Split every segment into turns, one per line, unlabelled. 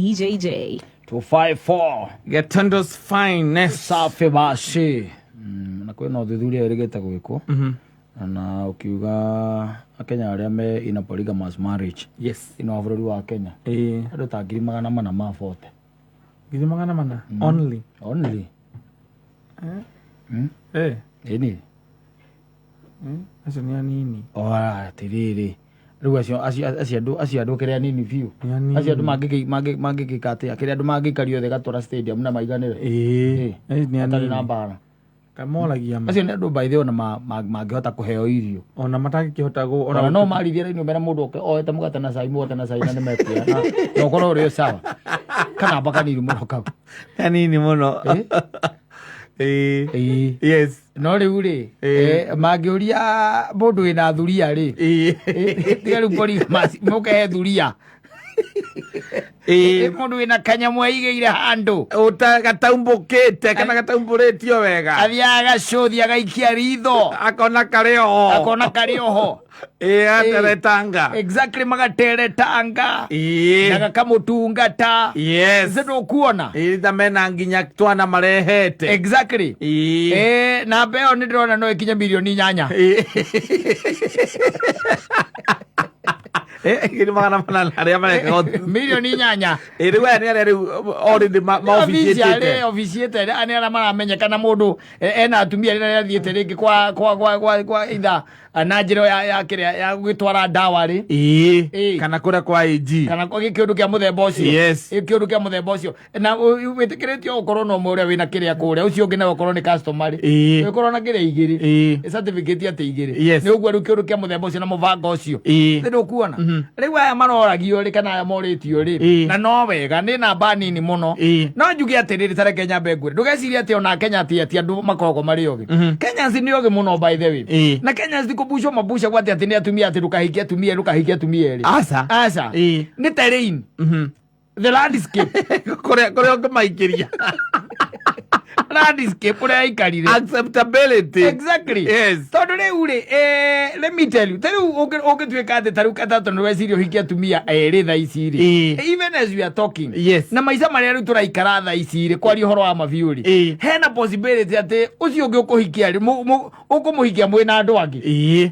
EJJ
254
Getando's finest
safi bashi na kwena uthuthuria irigeta gwikwo na ukiuga Akenya aria me in a polygamous marriage
yes
ino bururi wa Kenya andu ta 400 mabote
400 only
ini
acio ni anini
tiriri riu acio andu kiria nini biu acio andu mangikikate akiria andu mangikario the gatora stadium na maiganire
ni
atari na bara
kamolagia
acio ni andu by the way mangihota kuheo irio
ona matangikihota
ona no marithia ino mera mundu oete mugate na cai muote na cai na nimekuya na ukoro rio sawa kana baka ni muno kau
anini muno yes
no riu ri mangiuria mundu wina thuria ri tiga riu pori mukehe thuria mundu wina kanyamu aigeire handu
utagataumbuκite kana gataumburitio wega
athiaga gacuthi agaikia ritho
akona karioho ateretanga
exactly magateretanga na gakamutungata
yes
zindu kuona
itha mena nginya twana marehete
exactly na beo ni ndona no ikinya milioni 8
gini magana aria mareka
milioni 8
riu ni aria already
officiate ani ara maramenyekana mundu ena atumia rira athiete ringi kwa itha na njiro ya kiria ya gwitwara ndawa ri
kana kuria kwa AG
kana kwa gikiundu kia muthemba ucio gikiundu kia muthemba ucio na witikiritio ukorwo no muria wina kiria kuria ucio ngina ukorwo ni customer ri ukorwo na kiria igiri certificate ate igiri ni ugwa gikiundu kia muthemba ucio na muvanga ucio ndu kuona riu aya maroragio ri kana aya moritio ri na no wega ni namba nini muno no njugi atiriri tare Kenya mbengure ndugeciria ati ona Kenya ati andu makoragwo mari ogi Kenya ni ogi muno by the way na Kenya kubusho mabusha gwati ati ni atumia ati rukahikia atumia ri asa ni terrain the landscape
kuria ngimaikiria
landscape kuria ikarire
acceptability
exactly
yes
tondu riu ri let me tell you tariu ugituika ati tariu katatu ni wecirio hikia atumia eri tha ici ri even as we are talking
yes
na maica maria riu turaikara tha ici ri kwari horo wa mabiu ri hena possibility ati ucio ungi ukuhikia ri ukumuhikia mwina andu angi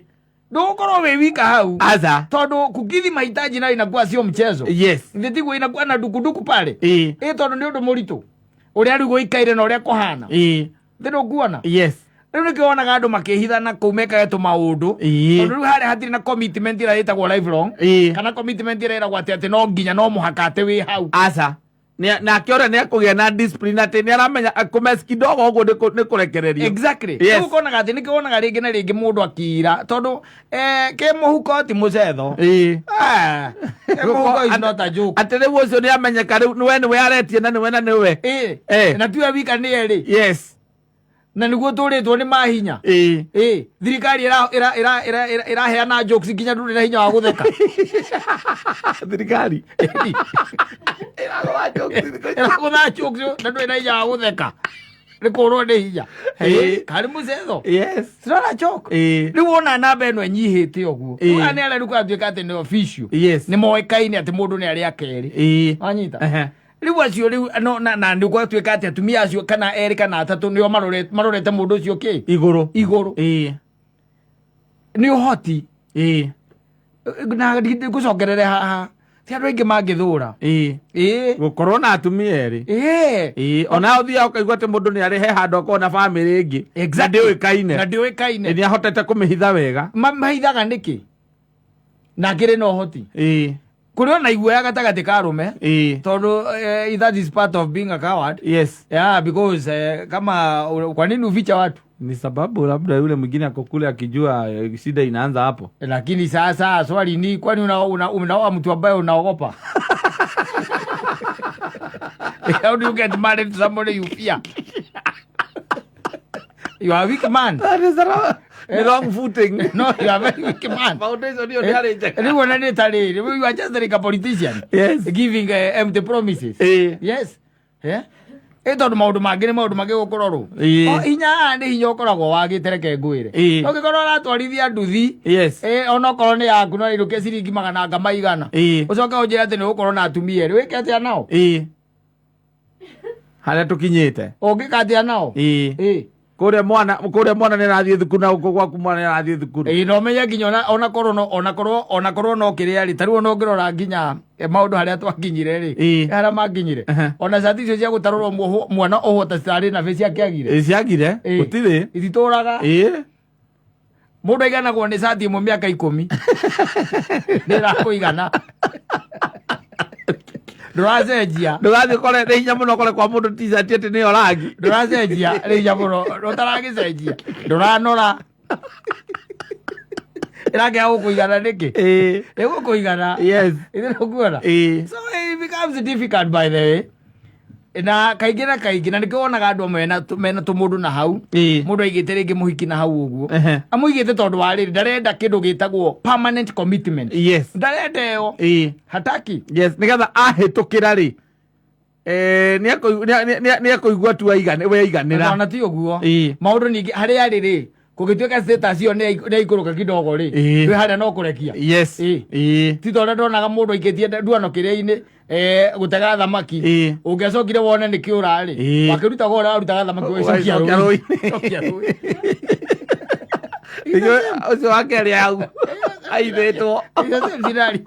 ndukorwo we wika hau
aza
tondu kukithi mahitaji nayo inakuwa sio mchezo
yes
nditiguo inakuwa na dukuduku pale tondu ni undu muritu uria riu ikaire na uria kuhana ndu kuona
yes
riu nikionaga andu makihithana kuu mekaga tu maundu tondu riu haria hatiri na commitment ira itagwo lifelong kana commitment ira iragwo ati no nginya no muhaka ati wi hau
aza na akiora ni akugia na discipline ati ni aramenya kumes kidogo ugo ni kurekereria
exactly riu konaga ati nikionaga ringi na ringi mundu akira tondu ke muhuko ti mucetho muhuko is not a joke
ati riu ucio ni amenyeka riu niwe aretie na niwe
na tuwe wika ni eri
yes
na niguo turitwo ni mahinya thirikari iraheana jokes nginya nduri na hinya wa gutheka
thirikari
iragutha jokes na nduri na hinya wa gutheka rikurwo ni hinya kari mucetho sirona joke riu wona namba eno enyihite uguo ani ala ruka atuika ati ni official ni moikaine ati mundu ni ari akeri anyita riu acio riu na ndio gwatuika ati atumia acio kana eri kana atatu nio marorete mundu ucio ki iguru ni uhoti na gucokerere haha ti andu aingi mangithura
gukorwo na atumia eri ona uthia ukaigua ati mundu ni ari he handu akona family ingi na ndiuikaine ni ahotete kumihitha wega
mahithaga niki na ngiri no hoti kuri ona iguoya gatagati ka arume tondu that is part of being a coward
yes
because kama kwa nini uficha watu
ni sababu labda yule mwingine akokule akijua shida inaanza hapo
lakini sasa swali ni kwani unaoa mtu ambaye unaogopa how do you get married to somebody you fear you are a weak man
that is wrong footing
no you are a very weak man
foundation you are
you are just like a politician
yes
giving empty promises yes tondu maundu mangi ni maundu mangi gukororwo hinya ni hinya ukoragwo wagitereke ngwire ugikorwo ratwarithia nduthi ona okorwo ni yaku no iruke ciringi 100 ucoke unjire ati ni ukorwo na atumia eri wike atia nao
haria tukinyite
ungika atia nao
kuria mwana ni rathie thukuru na uko gwaku mwana ni rathie thukuru
no menye nginya ona korwo no kiria ri taruo no ngirora nginya maundu haria twakinyire ri haria manginyire ona cati icio cia gutarurwo mwana ohota citari na face yakiagire
ciagire gutire
itituraga mundu aiganagwo ni cati imwe miaka 10 ni rakuigana nduracenjia
ndugathi kore ni hinya muno kore kwa mundu t-shirt ati ni orangi
nduracenjia ni hinya muno rutaragicenjia nduranora irage gukuigana niki gukuigana
yes
ithikuona so it becomes difficult by the way na kaingi na nikio wonaga andu mena tumundu na hau mundu aigite ringi muhiki na hau uguo amuigite tondu wa riri ndarenda kindu gitagwo permanent commitment ndarenda yo hataki
nigetha ahitukira ri ni akuigua tu aiganira
ona ti uguo maundu ningi haria riri kugituika status yo ni ikuruka kidogo ri wi haria no kurekia ti tondu ndonaga mundu aikitie nduano kiria-ini gutega thamaki ungecokire wone ni kiura ri wakiruta gora arutaga thamaki wicokia rui
ucio wakeri au aithitwo
thirari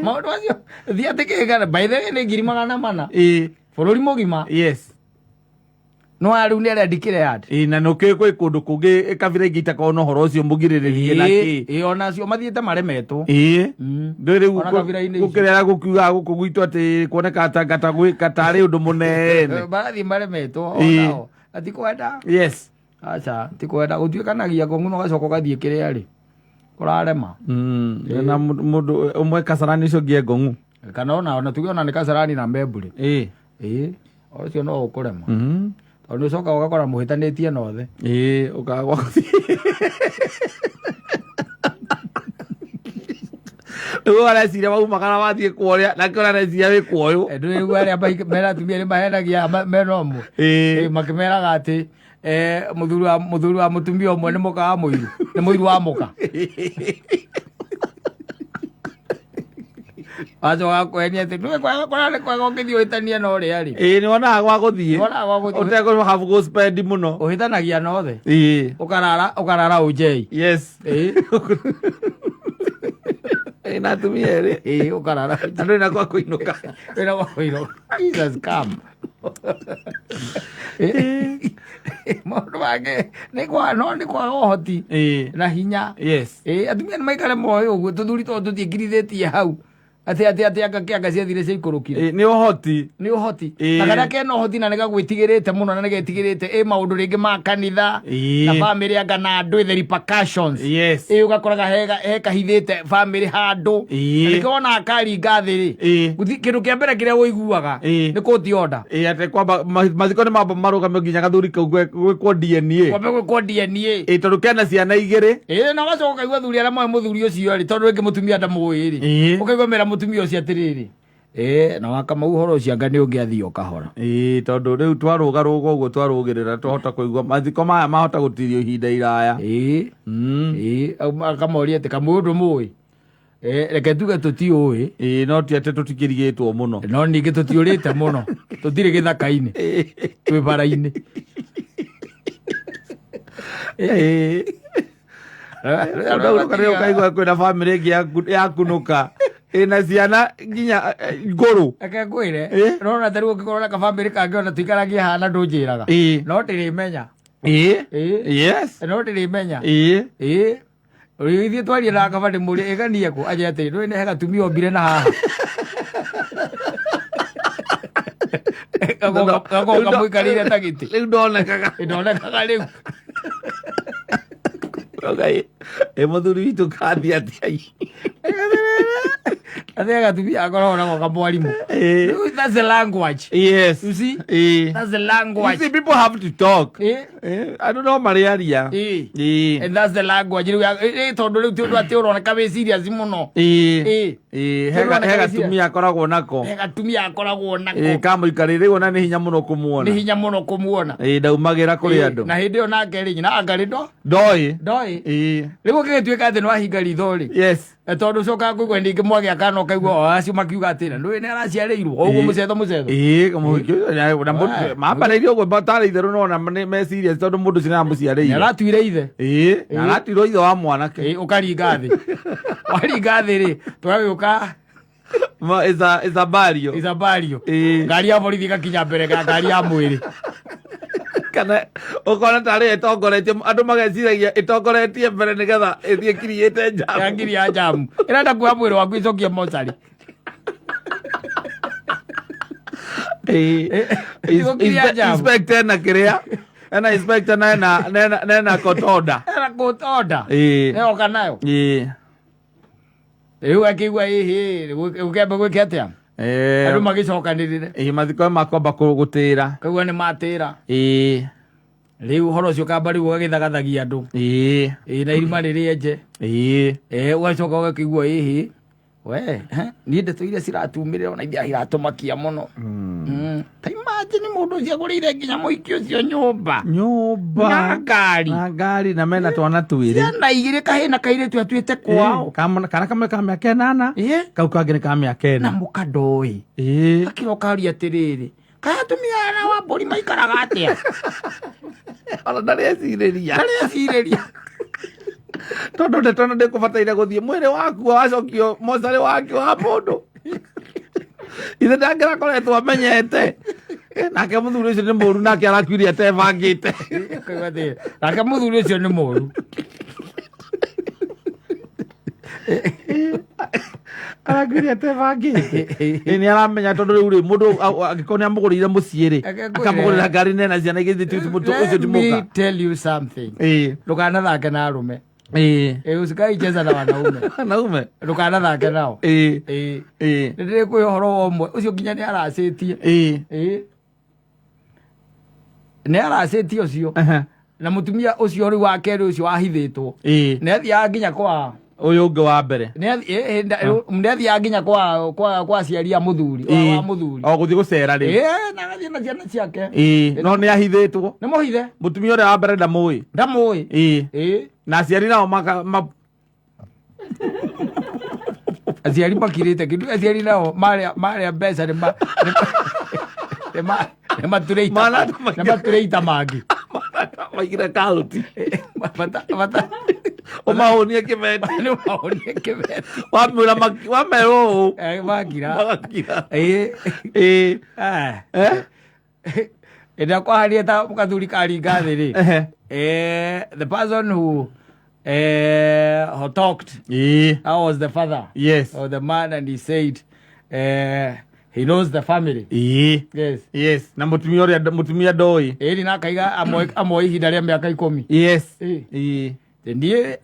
maundu acio thia atikigana by the way ni 400 bururi mugima no aru ni arendikire yandi
na no kwe kundu kungi kabira ingita ko no horo ucio mugiriririe na ki
ona cio mathiete maremetwo
ndiri gukirera gukiuga guku gwitu ati kuoneka atangata gwika tari undu munene
barathi maremetwo onao atikwenda acha tikwenda gutuikanagia kongu no gacoka gathie kiria ri kurarema
na mundu umwe kasarani cio ngie ngongu
kana ona tugiona ni kasarani na mbemburi ocio no ukurema onu coka ugakora muhitanitie nothe
ukagwa Ndugu areciria maumagara wathie kuoria na kĩona areciria wĩ kuoyũ
ndugu aria mera atumia nĩ mahenagia mena ũmwe makĩmeraga atĩ mũthuri wa mũtumia ũmwe nĩ mũka wa mũiru nĩ mũiru wa mũka wacoka kwenia atĩ nĩ kwega ũngĩthiĩ ũhĩtanie na ũrĩa rĩ
nĩ wonaga gwa gũthiĩ ũtekũhabu gũspendi mũno
ũhĩtanagia nothe ũkarara ũnjei
na atumia erĩ
ũkarara
andũ ĩna kwa kũinũka
ĩna kwa kũinũka Jesus come maũndũ mangĩ nĩ kwaga ũhoti na hinya atumia nĩ maikare moĩ ũguo tũthuri tondũ tũtiĩkirithĩtie hau ati anga kianga ciathire cia ikurukire
ni uhoti
na kana kena uhoti na nigagwitigirite muno na nigetigirite maundu ringi ma kanitha na family anga na andu the repercussions ugakoraga he kahithite family handu nikona akari ngathi ri guthi kindu kia mbere kiria woiguaga ni court order
ate kwamba mathiko ni mamba marugame nginya gathuri kau gwikwo DNA tondu kena ciana igiri
na gacoka kaigua thuri aria moe muthuri ucio ri tondu ringi mutumia ndamuĩ ri ukaigua mera mutumia ucio atiriri na wakama uhoro ucio anga ni ungiathio kahora
tondu riu twaruga uguo twarugirira tuhota kuigua mathiko maya mahota gutirio ihinda iraya
akamoria ati kamundu mui reke tuge tutiui
no ti ati tutikirigitwo muno
no ningi tutiurite muno tutiri githaka-ini twi bara-ini
ukaigua kwina family ingi yakunuka ina ciana nginya nguru
ake ngwire rona tari ukikorwo na kabamiri kangi ona tuikaragia hana ndunjiraga no tirimenya no tirimenya ithie twarie na kabandi muri iganie ku aje ati no ine hega tumio mbire na haha kagonga muikarire tagiti
riu ndonekaga
riu
muthuri witu kathi atia
Atega tumia akorona kwa mwalimu. That's the language.
Yes.
You see? That's the language.
You see, people have to talk. I don't know Mariaria.
And that's the language. Tondu riu ti undu ati uroneka wi serious muno.
Hega tumia akoragwo nako.
Hega tumia akoragwo nako.
Kamo ikarire ona ni hinya muno kumuona.
Ni hinya muno kumuona.
Ndaumagira kuri andu.
Na hindi ona ngeri nyina angari
ndoi.
Riu gigituika ati no ahinga ritho ri.
Yes.
Tondu coka kwigwa ndingi mwagya kana ukaigwa acio makiuga atira ndui ni araciareirwo oguo mucetho
na mambaraire uguo batara itheru nona me serious tondu mundu cina muciareire
aratuire ithe
na aratuirwo ithe wa mwanake
ukaringa thi waringa thi ri twagiuka
is a barrio
ngari ya borithi gakinya mbere ga ngari ya mwiri
kana ukona tari etongoretie andu mageciragia itongoretie mbere nigetha ithie kiriite jamu
ya ngiri ya jamu irenda kuoya mwiri waku icokie mochari
inspector na kiria ena inspector na kotoda
neoka nayo riu akigua ukembe gwika atia andu magicokanirire
mathiko makomba gutira
kaigua ni matira riu horo ucio kamba riu ugagithagathagia andu na irima riri enje ugacoka ugakigua we ni ndeto iria ciratumirira ona ithia iratumakia muno ta imagine mundu ucio agurire nginya muiki ucio nyumba na ngari
na mena twana twiri
ciana igiri kahina kairitu atuite kwao
kana kamwe ka miaka 8 kau kangĩ nĩ ka mĩaka 4
na mũkandoi akiroka aria atiriri kaya tumiana wa mbũri maikaraga atia
ona ndarecireria tondu ndetona ndikubataire guthie mwiri waku wacokio mocari wake wa mundu ithe ndangirakoretwo amenyete nake muthuri ucio ni muru nake arakuirie atebangite
nake muthuri ucio ni muru
arakuirie atebangite ni aramenya tondu riu ri mundu angĩkorwo nĩ amũgũrĩire mũciĩ ri akamũgũrĩra ngari nena ciana igĩthiĩ ucio timuka.
Let me tell you something. Ndũkanathake na arũme usikaicheza na wanaume ndũkanathake nao nĩndĩrĩ kwĩ ũhoro ũmwe ũcio nginya nĩ aracĩtie ũcio na mũtumia ũcio rĩu wa kerĩ ũcio wahithĩtwo nĩ athiaga nginya kwa
ũyũ ũngĩ wa mbere
nĩ athiaga nginya kwa aciari a mũthuri
o gũthiĩ gũcera rĩ
na agathiĩ na ciana ciake
no nĩ ahithĩtwo
nĩ mũhithe
mũtumia ũrĩa wa mbere ndamũĩ na aciari nao
aciari makirĩte kĩndũ aciari nao marĩa mbeca nĩ matũrĩita mangĩ
maigire kauti ũmahonie kĩmeti wamerwo ũũ
magakira ĩrĩa kwaharia ta mũkathuri karinga thĩ rĩ the person who talked that was the father of the man and he said he knows the family
yes na mutumia ndoi
ĩri na kaiga amwe ihinda rĩa mĩaka 10 ndiĩ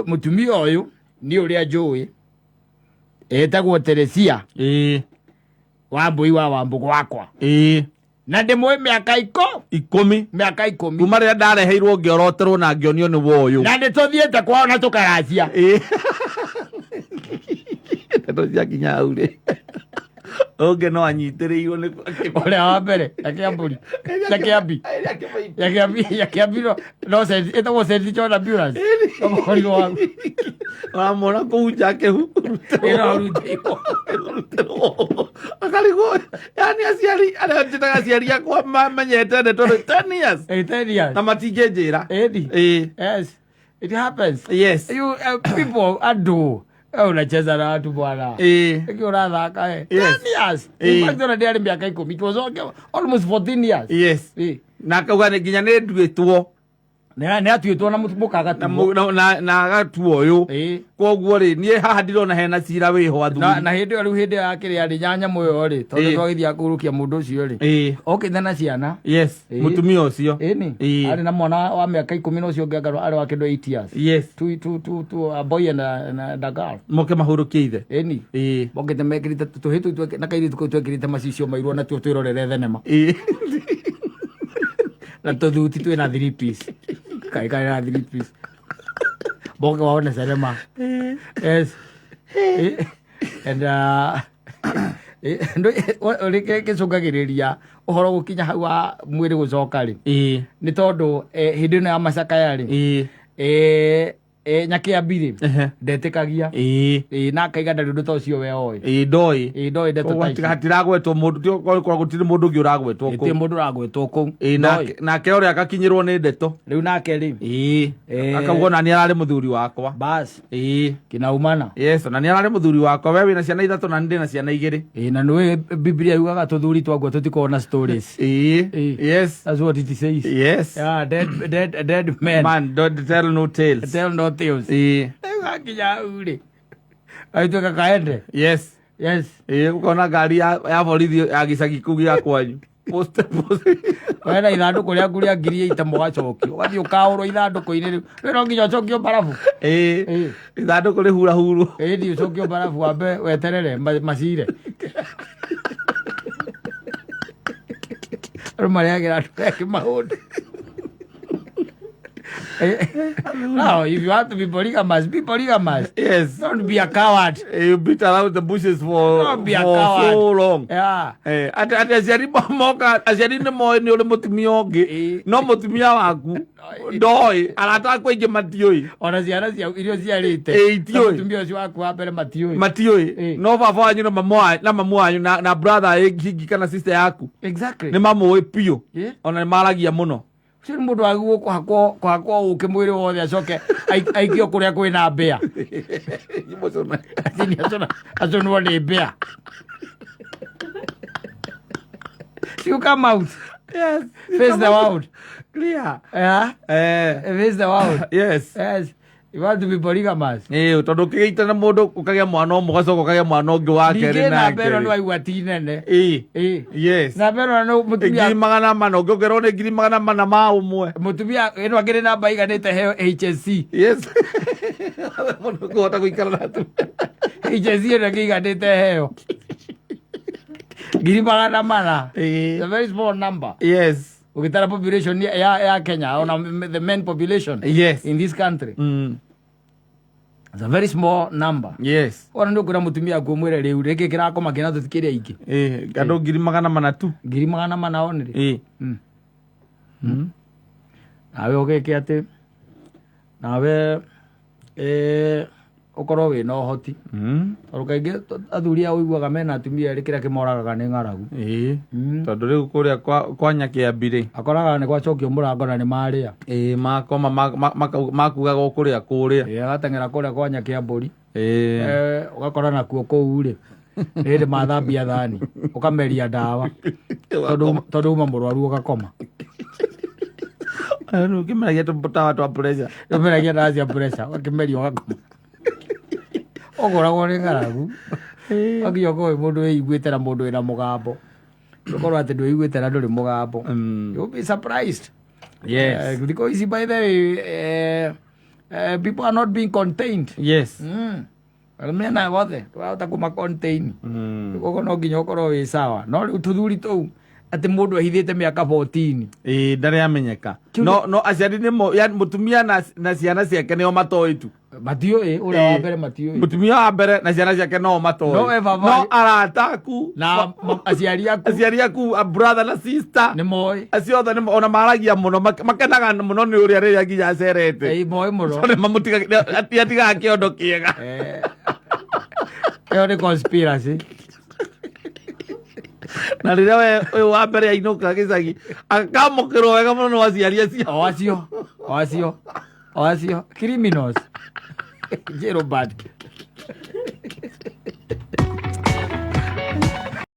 mutumia ũyũ nĩ ũrĩa njũĩ etagwo Teresia Wambui wa Wambugu wakwa na ndĩmũĩ mĩaka 10
kuma rĩrĩa ndareheirwo ngĩoroterwo na ngĩonio nĩ woyũ
na ndĩtũthiĩte kwao na tũkaracia
ndeto ciakinya hau rĩ ũngĩ no anyitĩrĩirwo nĩ
ũrĩa wa mbere akĩambũri yakĩambirwo no ĩtagwo St. Ambulance mũkorirwo waku
wamona kũu nja akĩhurutĩrwo akarigwo yani aciari arĩa njĩtaga aciari akwa mamenyete ndeto 10 years na matingĩnjĩra
yes it happens
yes
you people ado unacheza na watu bwana eki unathaka 10 years mpaka ndio miaka 10 it was almost 14 years
yes na kauga nginya nĩ nduĩtwo
nä atuätwo na må kagatuo
na agatuo å yå koguo rä niä haha ndirona hena cira wä ho athuri
na hä ndä ä yo rä u hä ndä ya kä rä arä nyanyamå ä yo rä tondå twagä thiä akå rå kia må ndå å cio rä okä na ciana
må tumia å cio
arä na mwana wa mä aka 10 na å cio ngä arä wa kä ndå 8 years a boy and a girl
moke mahå rå kie ithe
mokä te mekä rite tå hä tå na kairä tå twekä rite macicio mairwo na tuo twä rorere thenema na tå thuti twä na 3 piece kai na 3 piece boke waone cinema yes and kä cångagä rä ria å horo gå kinya hau wa mwä rä gå coka rä nä tondå hä ndä ä no ya macakaya rä nyakä ambirä ndetä kagia na akaiga ndarä å ndå ta å cio we oä ndoä
hatiragwetwo må ndå gå tirä må ndå å ngä å ragwetwo
tä må ndå ragwetwo kå
nake å rä a gakinyä rwo nä ndeto
rä u nake rä
akauga na nä ararä må thuri wakwa
bas kä naumana
na nä ararä må thuri wakwa we wä na ciana ithatå na nä ndä na ciana igä rä
na nä Biblia yugaga tå thuri twaguo tå tikorwo na stories that's what it says yeah dead men
don't tell no tales
tales gakinya hau rä aituä kaende gå
kona ngari ya borithi ya gä cagi kå gä a kwanyu
wena ithandå kå rä aku rä a ngiri ite mwacokio gathiä å kaå rwo ithandå kå inä rä no nginya å cokio mbarabu
ithandå kå rä hurahurwo
thiä å cokio mbarabu wambe weterere macire rä marä agä ra andå eke maå ndå Now, if you have to be polygamous, be polygamous.
Yes.
Don't be a coward.
You beat around the bushes for so long.
Yeah.
Ati aciari moka, aciari nä moä nä å rä må tumia å ngä no må tumia waku ndoä arata akwa ingä matiå
ona ciana ciao irio ciarä te må tumia å cio waku wa mbere
matiå no baba wanyu na mamu wanyu na brother hingi kana sister yaku nä mamå ä piå ona nä maragia må no
cio nä må ndå agå kå hakwo å kä mwä rä wothe acoke aikio kå rä a kwä na mbea aconwo nä mbea you come out face the world
clear
face the world
yes
you want to be polygamous
tondå kä gä na må ndå å kagä mwana å mwe gacoka å kagä mwana å ngä wa kerä
na mbero nä waigua ti nene na mbero
ngiri magana mana å ngä ongerwo nä ngiri magana mana ma å mwe
må tumia ä no akä rä namba iganä te heo HSC
kå hota gå ikara na
HSC ä no akä iganä te heo ngiri magana mana a very small number ukitara population ya Kenya ona the men population in this country it's a very small number ona ndio kuna mutumia kumwira riu reke kirakoma kina tutikiri aiki
andå ngiri magana mana tu
ngiri magana mana onire nawe ogeke ati nawe ukorwo wä na å hoti tondå kaingä athuri ao iguaga mena atumia erä kä rä a kä moragaga nä ng'aragu
tondå rä u kå rä a kwa nyakä ambi rä
akoraga nä gwacokio må rango na nä marä a
makoma makugaga å kå rä a kå rä a
agateng'era kå rä a kwa nyakä a mbå ri å gakora nakuo kå u rä nä ndä mathambia thani å kameria ndawa tondå uma må rwaru å gakoma
kä meragia tawa twa
meragia ndawa cia gakä meria å gakoma ogoragwo nä ng'aragu aginya å må ndå wä iguä te na må ndå wä na må gambo å korwo atä ndå iguä te na ndå rä må gambo you'll be surprised thikå ici by the way people are not being contained mena wothe twahota kå macontain koguo no nginya å korwo wä sawa no rä u tå thuri tå u atä må ndå ahithä te mä aka 14
ndarä amenyeka no aciari nä mo må tumia na ciana ciake nä o matoä tu
matiå å rä a wa mbere matiå
må tumia wa mbere na ciana ciake no matoä no arata aku
na aciari aku
brother na sister
nä moä
acio othe ona maragia må no makenaga må no nä å rä a rä rä a nginya acerete
moä må ro
atigaga kä ondo kä ega
ä yo nä conspiracy
na rä rä a å yå wa mbere ainå ka gä cagi akamå kä rwo wega må no no aciari acio
o acio criminals Jerobad